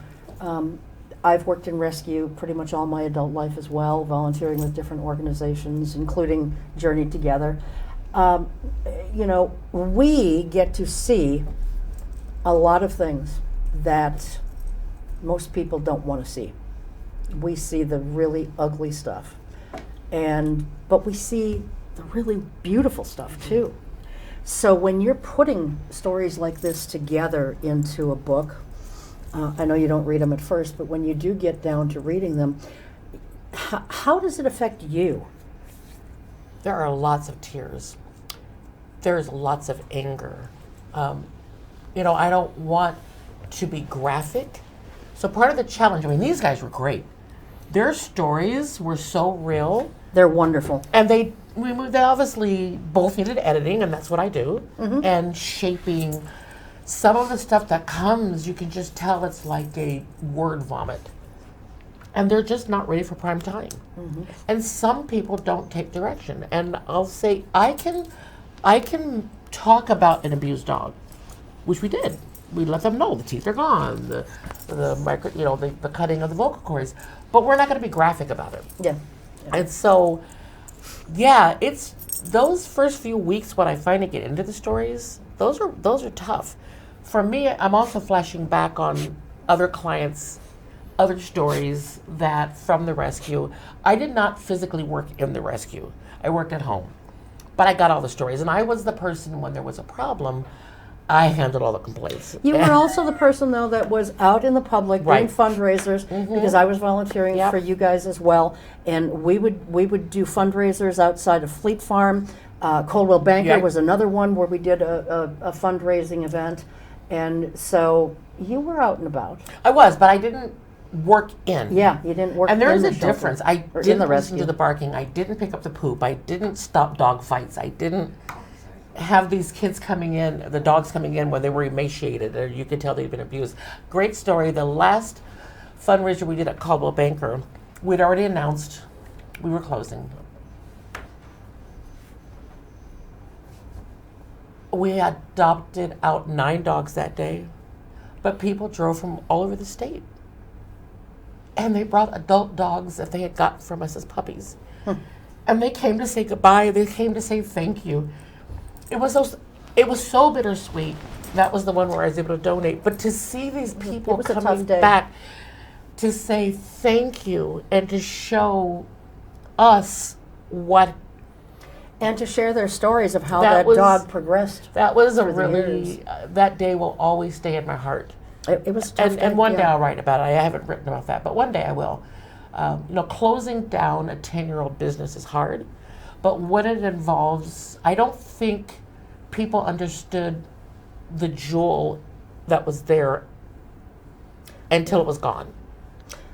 I've worked in rescue pretty much all my adult life as well, volunteering with different organizations, including Journey Together. We get to see a lot of things that most people don't want to see. We see the really ugly stuff, but we see the really beautiful stuff too. So when you're putting stories like this together into a book, I know you don't read them at first, but when you do get down to reading them, how does it affect you? There are lots of tears. There's lots of anger. I don't want to be graphic. So part of the challenge, these guys were great. Their stories were so real. They're wonderful. And they obviously both needed editing, and that's what I do, and shaping. Some of the stuff that comes, you can just tell it's like a word vomit. And they're just not ready for prime time. And some people don't take direction. And I'll say, I can talk about an abused dog, which we did. We let them know the teeth are gone, the cutting of the vocal cords, but we're not going to be graphic about it. Yeah. And so, yeah, it's those first few weeks when I finally get into the stories. Those are tough. For me, I'm also flashing back on other clients, other stories that from the rescue. I did not physically work in the rescue. I worked at home, but I got all the stories, and I was the person when there was a problem. I handled all the complaints. You were also the person, though, that was out in the public doing fundraisers, because I was volunteering for you guys as well, and we would do fundraisers outside of Fleet Farm. Coldwell Banker was another one where we did a fundraising event, and so you were out and about. I was, but I didn't work in. Yeah, you didn't work in and there's the a shelter, difference. I or didn't in the listen rescue. to the barking. I didn't pick up the poop. I didn't stop dog fights. I didn't have these kids coming in, the dogs coming in when they were emaciated, or you could tell they'd been abused. Great story. The last fundraiser we did at Caldwell Banker, we'd already announced we were closing. We adopted out 9 dogs that day, but people drove from all over the state. And they brought adult dogs that they had got from us as puppies. And they came to say goodbye. They came to say thank you. It was so bittersweet. That was the one where I was able to donate. But to see these people was a tough coming day. back to say thank you and to show us what And to share their stories of how That that was- dog progressed. that was a through the really years. that day will always stay in my heart. It was a tough day, And one day yeah. I'll write about it. I haven't written about that, but one day I will. Closing down a 10-year-old business is hard, but when it involves, I don't think people understood the jewel that was there until it was gone.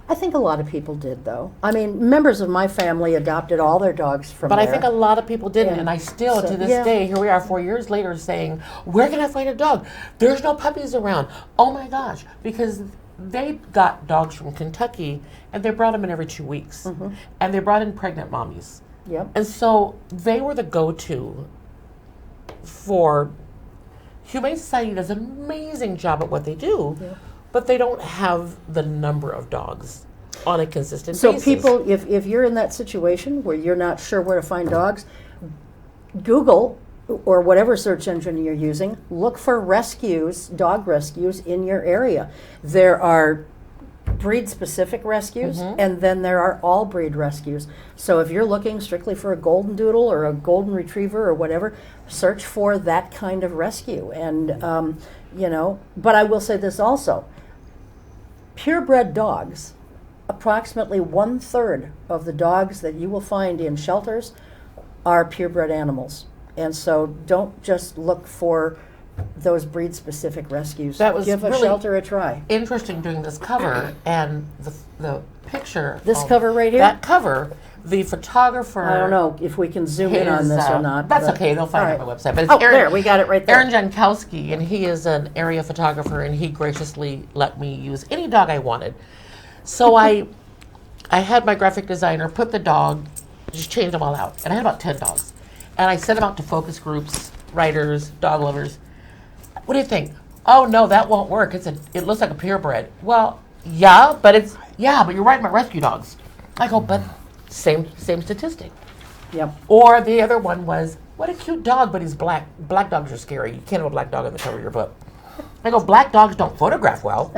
I think a lot of people did, though. I mean, members of my family adopted all their dogs from But there. I think a lot of people didn't, Yeah. and I still, So, to this yeah. day, here we are 4 years later saying, where can I find a dog? There's no puppies around. Oh my gosh, because they got dogs from Kentucky, and they brought them in every 2 weeks. And they brought in pregnant mommies. Yep. And so they were the go-to for Humane Society does an amazing job at what they do, but they don't have the number of dogs on a consistent So basis. people, if you're in that situation where you're not sure where to find dogs, Google or whatever search engine you're using, look for rescues, dog rescues in your area. There are breed-specific rescues, and then there are all-breed rescues. So if you're looking strictly for a golden doodle or a golden retriever or whatever, search for that kind of rescue. And, but I will say this also. Purebred dogs, approximately 1/3 of the dogs that you will find in shelters are purebred animals. And so don't just look for those breed-specific rescues. That was Give a really shelter a try. interesting doing this cover and the picture. This cover right here? That cover, the photographer. I don't know if we can zoom in on is, this or not. That's but- okay. They'll find it all on my right. website. But it's Oh, there, we got it right there. Aaron Jankowski, and he is an area photographer, and he graciously let me use any dog I wanted. So I had my graphic designer put the dog, just change them all out, and I had about 10 dogs, and I sent them out to focus groups, writers, dog lovers. What do you think? Oh no, that won't work. It looks like a purebred. Well, yeah, but you're writing about rescue dogs. I go, but same statistic. Yep. Or the other one was, what a cute dog, but he's black. Black dogs are scary. You can't have a black dog on the cover of your book. I go, black dogs don't photograph well.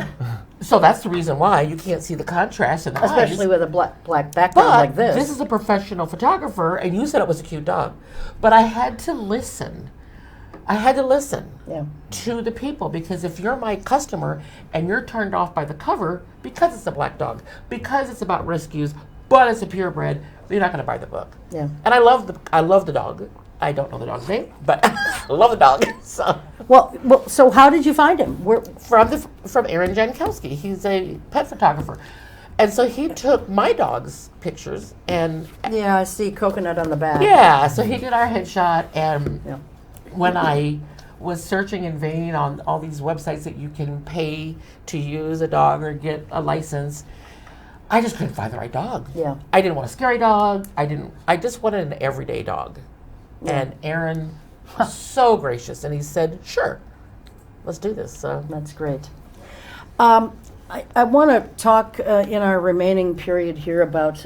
So that's the reason why you can't see the contrast in the Especially eyes. with a black background But like this. this is a professional photographer, and you said it was a cute dog. But I had to listen. Yeah. To the people, because if you're my customer and you're turned off by the cover because it's a black dog, because it's about rescues, but it's a purebred, you're not going to buy the book. Yeah. And I love the dog. I don't know the dog's name, but I love the dog. So Well, so how did you find him? from Aaron Jankowski, he's a pet photographer, and so he took my dog's pictures and Yeah, I see coconut on the back. yeah, so he did our headshot and. Yeah. When I was searching in vain on all these websites that you can pay to use a dog or get a license, I just couldn't find the right dog. Yeah. I didn't want a scary dog. I just wanted an everyday dog. And Aaron was so gracious, and he said, sure, let's do this. So That's great. I want to talk in our remaining period here about,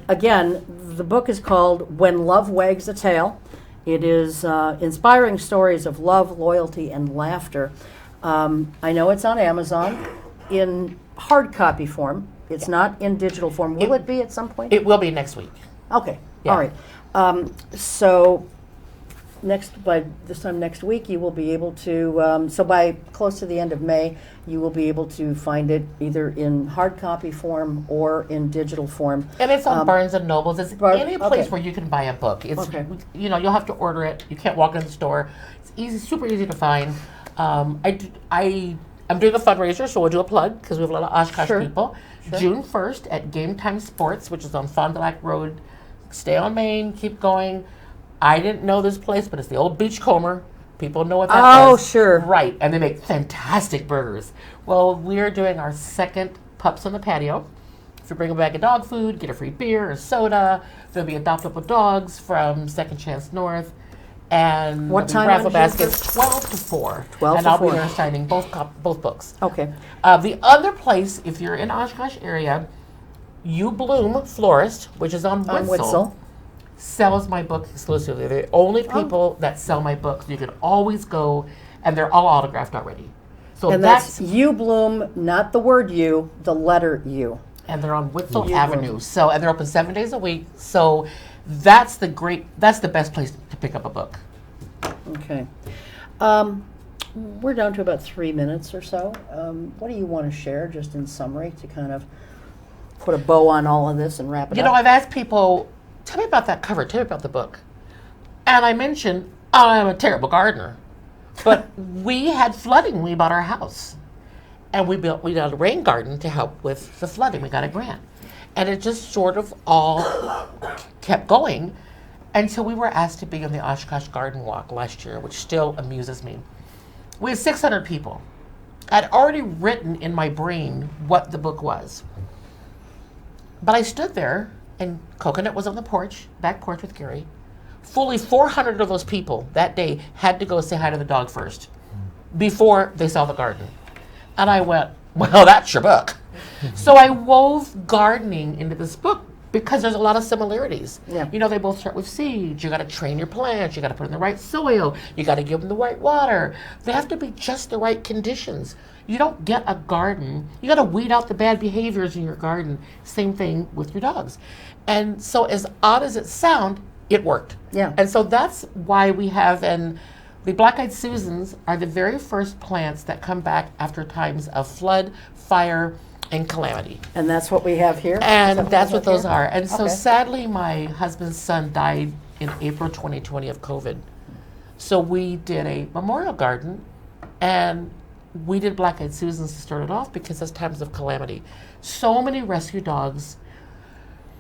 again, the book is called When Love Wags a Tail. It is inspiring stories of love, loyalty, and laughter. I know it's on Amazon in hard copy form. It's not in digital form. Will it be at some point? it will be next week. Okay, Yeah. all right. So by this time next week, you will be able to, so by close to the end of May, you will be able to find it either in hard copy form or in digital form. And it's on Barnes and Nobles. It's any place okay. where you can buy a book. It's Okay. you'll have to order it. You can't walk in the store. It's easy, super easy to find. I'm doing a fundraiser, so we'll do a plug because we have a lot of Oshkosh Sure. people. Sure. June 1st at Game Time Sports, which is on Fond du Lac Road. Stay on Main, keep going. I didn't know this place, but it's the old Beachcomber. People know what that is. Oh, sure. Right, and they make fantastic burgers. Well, we're doing our second Pups on the Patio. If you bring a bag of dog food, get a free beer or soda. There'll be adoptable dogs from Second Chance North. And What the time raffle on basket's June 12 to 4. 12 and to I'll 4. be there signing both books. Okay. The other place, if you're in Oshkosh area, You Bloom Florist, which is on On Witzel, Witzel. sells my book exclusively. They're the only people that sell my books. You can always go, and they're all autographed already. So And that's You Bloom, not the word you, the letter U. and they're on Witzel You Avenue. Bloom. So, and they're open 7 days a week. So that's the best place to pick up a book. Okay. We're down to about 3 minutes or so. What do you want to share, just in summary, to kind of put a bow on all of this and wrap it You up? know, I've asked people, tell me about that cover, tell me about the book. And I mentioned, I'm a terrible gardener. But we had flooding when we bought our house. And we got a rain garden to help with the flooding. We got a grant. And it just sort of all kept going until we were asked to be on the Oshkosh Garden Walk last year, which still amuses me. We had 600 people. I'd already written in my brain what the book was. But I stood there, and Coconut was on the back porch with Gary. Fully 400 of those people that day had to go say hi to the dog first before they saw the garden. And I went, well, that's your book. So I wove gardening into this book because there's a lot of similarities. Yeah. You know, they both start with seeds. You got to train your plants. You got to put in the right soil. You got to give them the right water. They have to be just the right conditions. You don't get a garden. You got to weed out the bad behaviors in your garden. Same thing with your dogs. And so as odd as it sounds, it worked. Yeah. And so that's why we have, and the Black-Eyed Susans are the very first plants that come back after times of flood, fire, and calamity. And that's what we have here? And Is that that's we what have those here? are. And so Okay. sadly, my husband's son died in April 2020 of COVID. So we did a memorial garden, and we did Black-Eyed Susans to start it off because there's times of calamity. So many rescue dogs,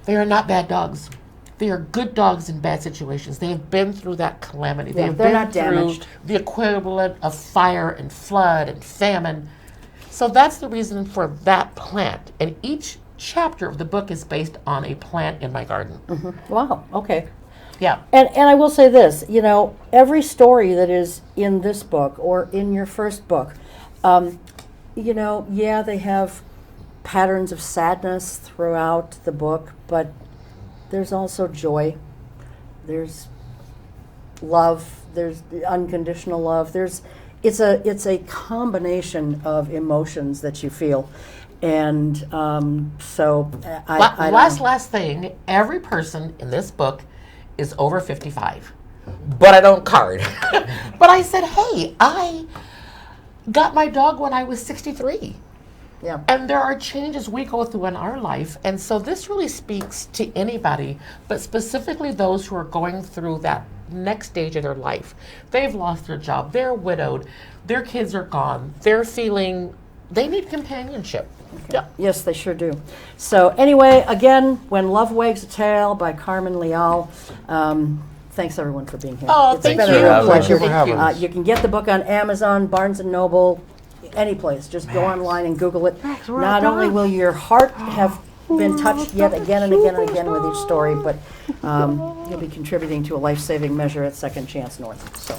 they are not bad dogs. They are good dogs in bad situations. They have been through that calamity. They Yeah, have they're been not through damaged. the equivalent of fire and flood and famine. So that's the reason for that plant. And each chapter of the book is based on a plant in my garden. Wow, okay. Yeah. And I will say this, you know, every story that is in this book or in your first book, you know, yeah, they have patterns of sadness throughout the book, but there's also joy. There's love. There's unconditional love. It's a combination of emotions that you feel, and so I Last thing, every person in this book is over 55, but I don't card. But I said, hey, I got my dog when I was 63. Yeah. And there are changes we go through in our life. And so this really speaks to anybody, but specifically those who are going through that next stage of their life. They've lost their job. They're widowed. Their kids are gone. They're feeling they need companionship. Yeah. Yes, they sure do. So anyway, again, When Love Wags a Tail by Carmen Leal. Thanks everyone for being here. Oh, It's thank been you. a real Thank pleasure. you for having us. You can get the book on Amazon, Barnes and Noble, any place. Just go online and Google it. Not only will your heart have been touched yet again and again and again with each story, but you'll be contributing to a life-saving measure at Second Chance North. So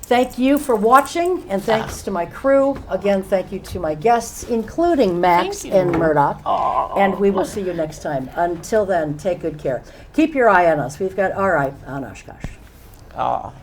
thank you for watching, and thanks to my crew. Again, thank you to my guests, including Max Thank you. and Murdoch. And we will see you next time. Until then, take good care. Keep your eye on us. We've got our eye on Oshkosh. Oh.